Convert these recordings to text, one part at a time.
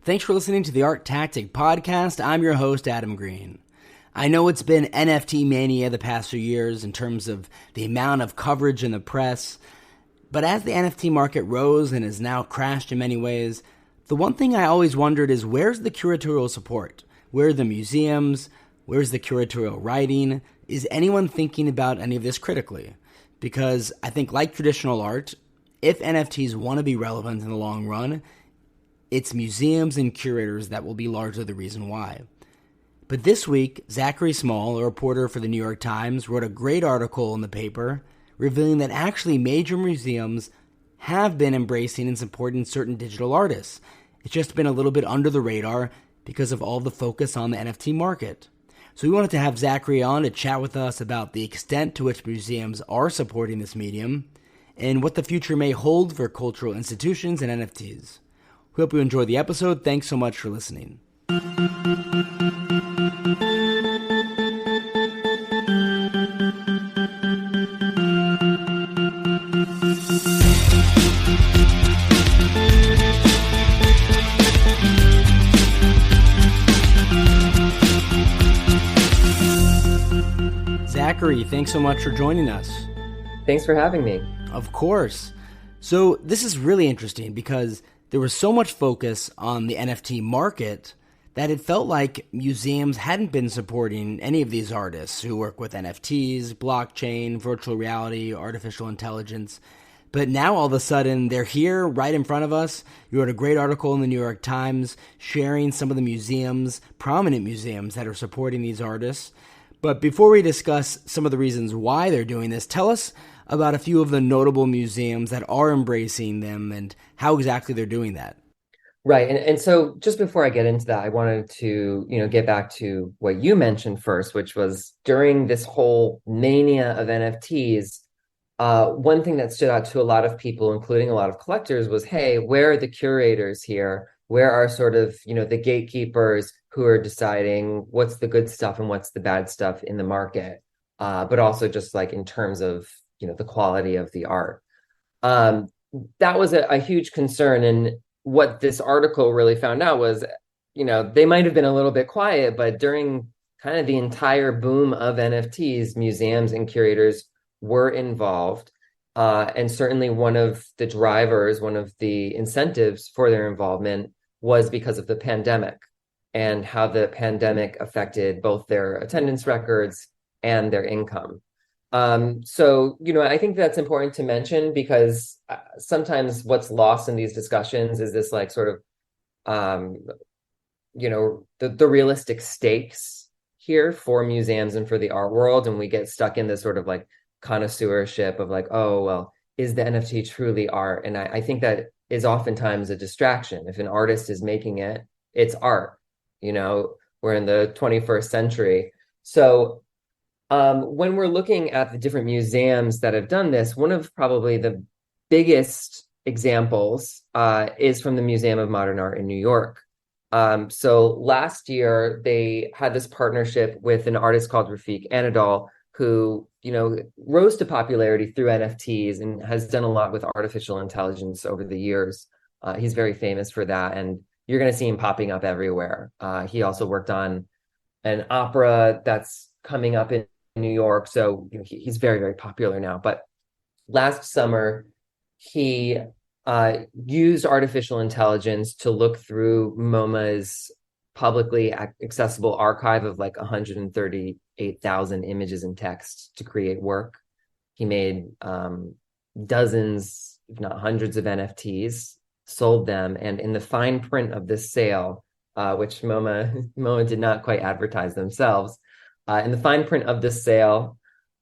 Thanks for listening to the ArtTactic Podcast. I'm your host, Adam Green. I know it's been NFT mania the past few years in terms of the amount of coverage in the press, but as the NFT market rose and has now crashed in many ways, the one thing I always wondered is where's the curatorial support? Where are the museums? Where's the curatorial writing? Is anyone thinking about any of this critically? Because I think like traditional art, if NFTs want to be relevant in the long run, it's museums and curators that will be largely the reason why. But this week, Zachary Small, a reporter for the New York Times, wrote a great article in the paper revealing that actually major museums have been embracing and supporting certain digital artists. It's just been a little bit under the radar because of all the focus on the NFT market. So we wanted to have Zachary on to chat with us about the extent to which museums are supporting this medium and what the future may hold for cultural institutions and NFTs. We hope you enjoy the episode. Thanks so much for listening. Zachary, thanks so much for joining us. Thanks for having me. Of course. So this is really interesting because there was so much focus on the NFT market that it felt like museums hadn't been supporting any of these artists who work with NFTs, blockchain, virtual reality, artificial intelligence. But now all of a sudden they're here right in front of us. You wrote a great article in the New York Times sharing some of the museums, prominent museums that are supporting these artists. But before we discuss some of the reasons why they're doing this, tell us about a few of the notable museums that are embracing them and how exactly they're doing that. Right. And so just before I get into that, I wanted to, get back to what you mentioned first, which was during this whole mania of NFTs, one thing that stood out to a lot of people, including a lot of collectors, was, hey, where are the curators here? Where are sort of, the gatekeepers who are deciding what's the good stuff and what's the bad stuff in the market? But also just like in terms of, the quality of the art. That was a huge concern. And what this article really found out was, they might have been a little bit quiet, but during kind of the entire boom of NFTs, museums and curators were involved. And certainly one of the drivers, one of the incentives for their involvement was because of the pandemic and how the pandemic affected both their attendance records and their income. So, I think that's important to mention because sometimes what's lost in these discussions is this like sort of, the realistic stakes here for museums and for the art world. And we get stuck in this sort of like connoisseurship of like, oh, well, is the NFT truly art? And I think that is oftentimes a distraction. If an artist is making it, it's art. We're in the 21st century. So when we're looking at the different museums that have done this, one of probably the biggest examples is from the Museum of Modern Art in New York. So last year, they had this partnership with an artist called Rafiq Anadol, who, rose to popularity through NFTs and has done a lot with artificial intelligence over the years. He's very famous for that, and you're going to see him popping up everywhere. He also worked on an opera that's coming up in New York. So he's very, very popular now. But last summer, he used artificial intelligence to look through MoMA's publicly accessible archive of like 138,000 images and text to create work. He made dozens, if not hundreds of NFTs, sold them. And in the fine print of this sale, which MoMA did not quite advertise themselves, in the fine print of this sale,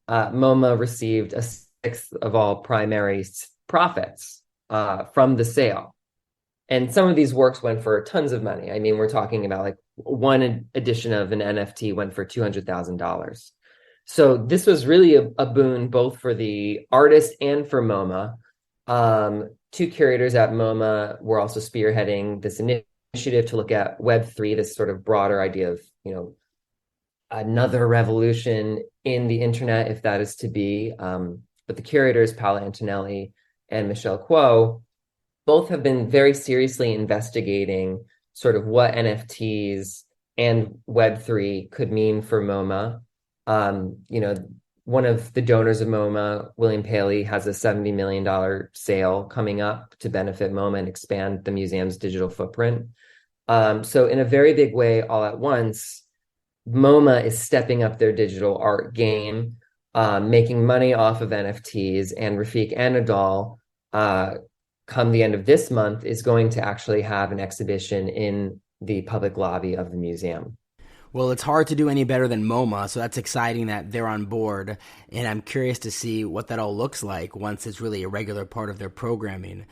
MoMA received a sixth of all primary profits from the sale. And some of these works went for tons of money. I mean, we're talking about like one edition of an NFT went for $200,000. So this was really a boon both for the artist and for MoMA. Two curators at MoMA were also spearheading this initiative to look at Web3, this sort of broader idea of, another revolution in the internet, if that is to be. But the curators, Paola Antonelli and Michelle Kuo, both have been very seriously investigating sort of what NFTs and Web3 could mean for MoMA. You know, one of the donors of MoMA, William Paley, has a $70 million sale coming up to benefit MoMA and expand the museum's digital footprint. So in a very big way, all at once, MoMA is stepping up their digital art game, making money off of NFTs, and Rafik Anadol, come the end of this month, is going to actually have an exhibition in the public lobby of the museum. Well, it's hard to do any better than MoMA, so that's exciting that they're on board, and I'm curious to see what that all looks like once it's really a regular part of their programming.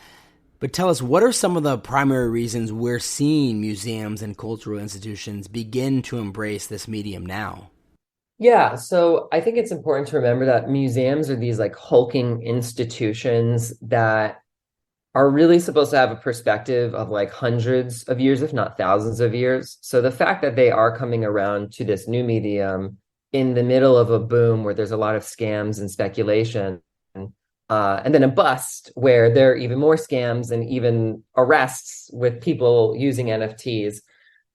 But tell us, what are some of the primary reasons we're seeing museums and cultural institutions begin to embrace this medium now? Yeah, so I think it's important to remember that museums are these like hulking institutions that are really supposed to have a perspective of like hundreds of years, if not thousands of years. So the fact that they are coming around to this new medium in the middle of a boom where there's a lot of scams and speculation, and then a bust where there are even more scams and even arrests with people using NFTs,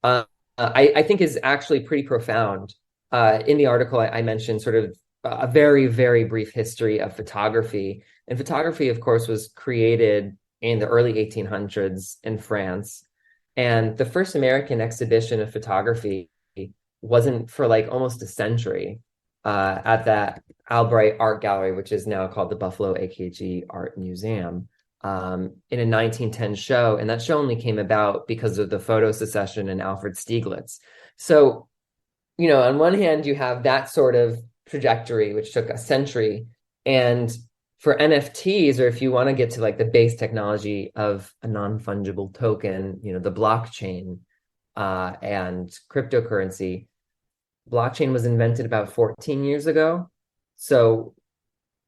I think is actually pretty profound. In the article, I mentioned sort of a very, very brief history of photography. And photography, of course, was created in the early 1800s in France. And the first American exhibition of photography wasn't for like almost a century at that Albright Art Gallery, which is now called the Buffalo AKG Art Museum, in a 1910 show. And that show only came about because of the photo secession and Alfred Stieglitz. So, you know, on one hand, you have that sort of trajectory, which took a century. And for NFTs, or if you want to get to like the base technology of a non-fungible token, you know, the blockchain and cryptocurrency, blockchain was invented about 14 years ago. So,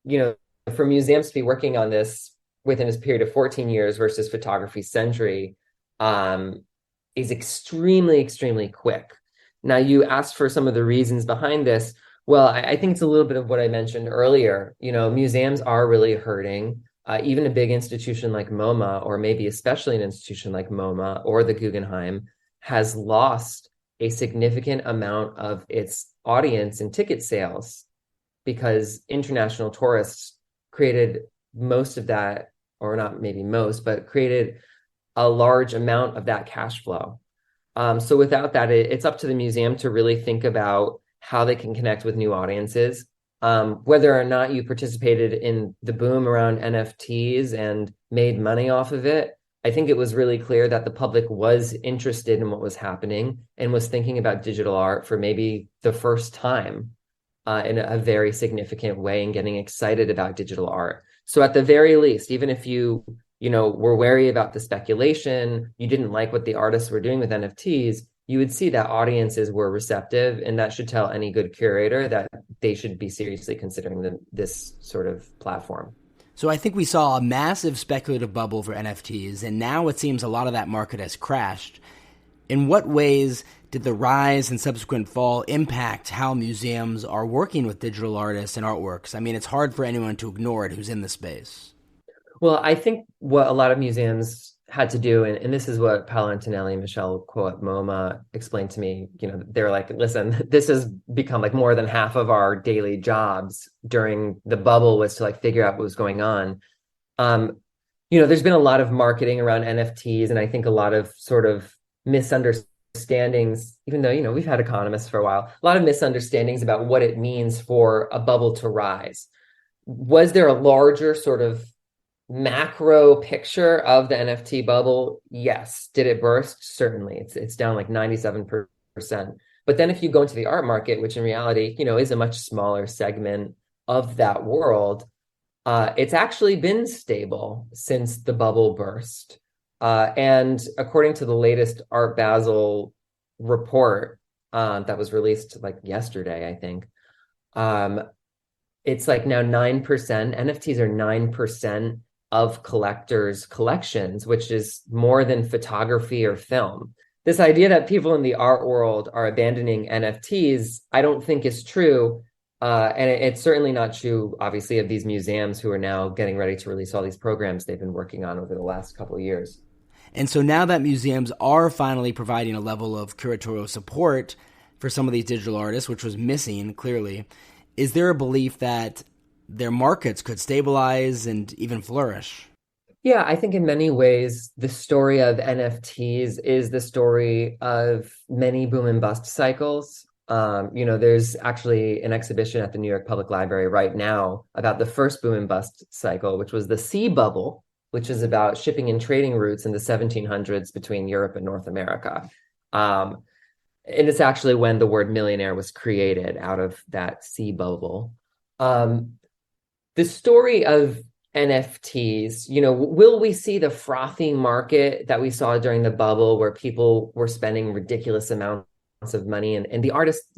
you know, for museums to be working on this within this period of 14 years versus photography's century is extremely, extremely quick. Now, you asked for some of the reasons behind this. Well, I think it's a little bit of what I mentioned earlier. You know, museums are really hurting. Even a big institution like MoMA, or maybe especially an institution like MoMA or the Guggenheim, has lost a significant amount of its audience and ticket sales because international tourists created most of that, or not maybe most, but created a large amount of that cash flow. So without that, it's up to the museum to really think about how they can connect with new audiences. Whether or not you participated in the boom around NFTs and made money off of it, I think it was really clear that the public was interested in what was happening and was thinking about digital art for maybe the first time in a very significant way, and getting excited about digital art. So at the very least, even if you were wary about the speculation, you didn't like what the artists were doing with NFTs, you would see that audiences were receptive, and that should tell any good curator that they should be seriously considering this sort of platform. So I think we saw a massive speculative bubble for NFTs, and now it seems a lot of that market has crashed. In what ways did the rise and subsequent fall impact how museums are working with digital artists and artworks? I mean, it's hard for anyone to ignore it who's in the space. Well, I think what a lot of museums had to do, and this is what Paolo Antonelli and Michelle Kuo at MoMA explained to me, they're like, listen, this has become like more than half of our daily jobs during the bubble, was to like figure out what was going on. There's been a lot of marketing around NFTs, and I think a lot of sort of misunderstandings, even though, we've had economists for a while, a lot of misunderstandings about what it means for a bubble to rise. Was there a larger sort of macro picture of the NFT bubble? Yes. Did it burst? Certainly. It's down like 97%. But then if you go into the art market, which in reality, is a much smaller segment of that world, it's actually been stable since the bubble burst. And according to the latest Art Basel report that was released like yesterday, I think, it's like now 9%. NFTs are 9% of collectors' collections, which is more than photography or film. This idea that people in the art world are abandoning NFTs, I don't think is true. And it's certainly not true, obviously, of these museums who are now getting ready to release all these programs they've been working on over the last couple of years. And so now that museums are finally providing a level of curatorial support for some of these digital artists, which was missing clearly, is there a belief that their markets could stabilize and even flourish? Yeah, I think in many ways, the story of NFTs is the story of many boom and bust cycles. There's actually an exhibition at the New York Public Library right now about the first boom and bust cycle, which was the sea bubble, which is about shipping and trading routes in the 1700s between Europe and North America. Um, and it's actually when the word millionaire was created out of that sea bubble. Um, the story of NFTs, will we see the frothy market that we saw during the bubble where people were spending ridiculous amounts of money and the artists,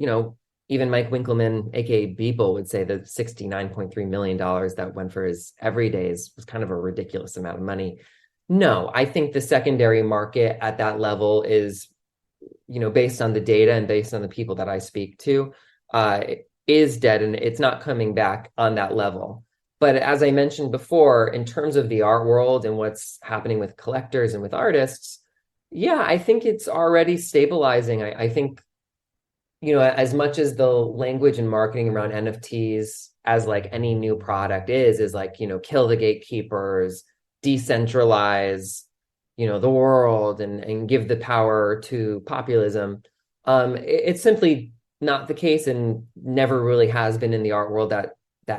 even Mike Winkleman, aka Beeple, would say the $69.3 million that went for his everydays was kind of a ridiculous amount of money. No, I think the secondary market at that level is, based on the data and based on the people that I speak to, is dead and it's not coming back on that level. But as I mentioned before, in terms of the art world and what's happening with collectors and with artists, yeah, I think it's already stabilizing. I think, as much as the language and marketing around NFTs as like any new product is like, kill the gatekeepers, decentralize, the world and give the power to populism. It's simply not the case and never really has been in the art world that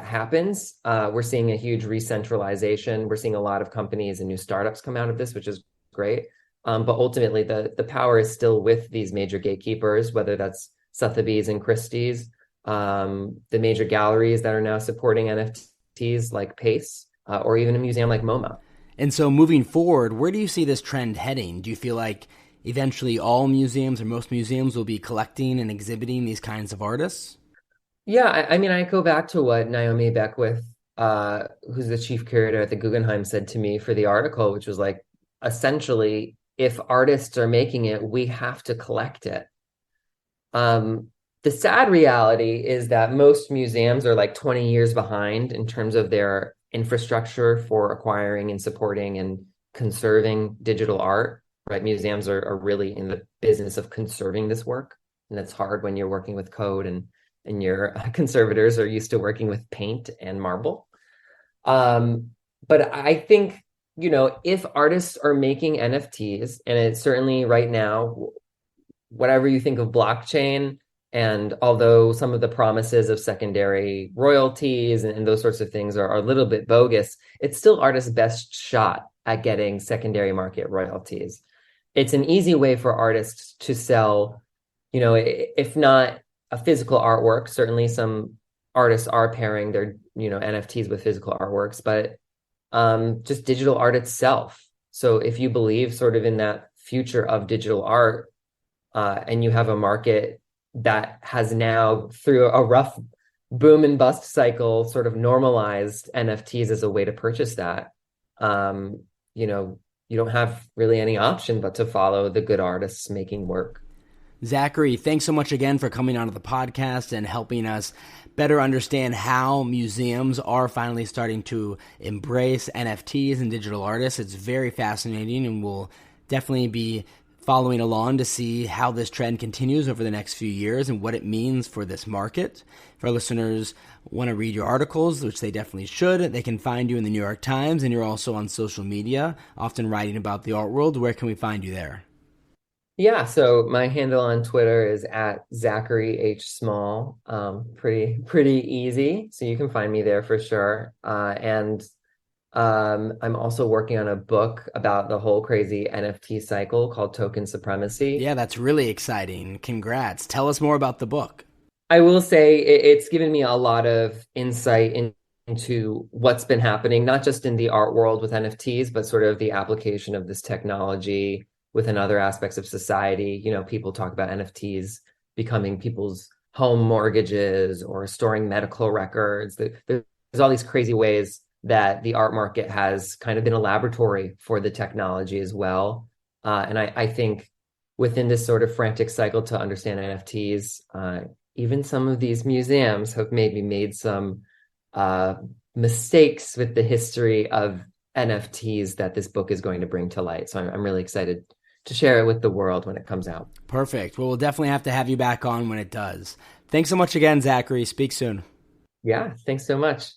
happens. We're seeing a huge re-centralization. We're seeing a lot of companies and new startups come out of this, which is great. But ultimately, the power is still with these major gatekeepers, whether that's Sotheby's and Christie's, the major galleries that are now supporting NFTs like Pace, or even a museum like MoMA. And so moving forward, where do you see this trend heading? Do you feel like eventually all museums or most museums will be collecting and exhibiting these kinds of artists? Yeah, I mean, I go back to what Naomi Beckwith, who's the chief curator at the Guggenheim, said to me for the article, which was like, essentially, if artists are making it, we have to collect it. The sad reality is that most museums are like 20 years behind in terms of their infrastructure for acquiring and supporting and conserving digital art, right? Museums are really in the business of conserving this work. And that's hard when you're working with code and your conservators are used to working with paint and marble. But I think, if artists are making NFTs, and it's certainly right now, whatever you think of blockchain, and although some of the promises of secondary royalties and those sorts of things are a little bit bogus, it's still artists' best shot at getting secondary market royalties. It's an easy way for artists to sell, if not a physical artwork. Certainly some artists are pairing their, NFTs with physical artworks, but just digital art itself. So if you believe sort of in that future of digital art, and you have a market that has now, through a rough boom and bust cycle, sort of normalized NFTs as a way to purchase that, you don't have really any option but to follow the good artists making work. Zachary, thanks so much again for coming onto the podcast and helping us better understand how museums are finally starting to embrace NFTs and digital artists. It's very fascinating, and we'll definitely be following along to see how this trend continues over the next few years and what it means for this market. If our listeners want to read your articles, which they definitely should, they can find you in the New York Times, and you're also on social media, often writing about the art world. Where can we find you there? Yeah, so my handle on Twitter is at Zachary H. Small. Pretty easy. So you can find me there for sure. And I'm also working on a book about the whole crazy NFT cycle called Token Supremacy. Yeah, that's really exciting. Congrats. Tell us more about the book. I will say it's given me a lot of insight into what's been happening, not just in the art world with NFTs, but sort of the application of this technology within other aspects of society. People talk about NFTs becoming people's home mortgages or storing medical records. There's all these crazy ways that the art market has kind of been a laboratory for the technology as well. And I think within this sort of frantic cycle to understand NFTs, even some of these museums have maybe made some mistakes with the history of NFTs that this book is going to bring to light. So I'm really excited to share it with the world when it comes out. Perfect. Well, we'll definitely have to have you back on when it does. Thanks so much again, Zachary. Speak soon. Yeah, thanks so much.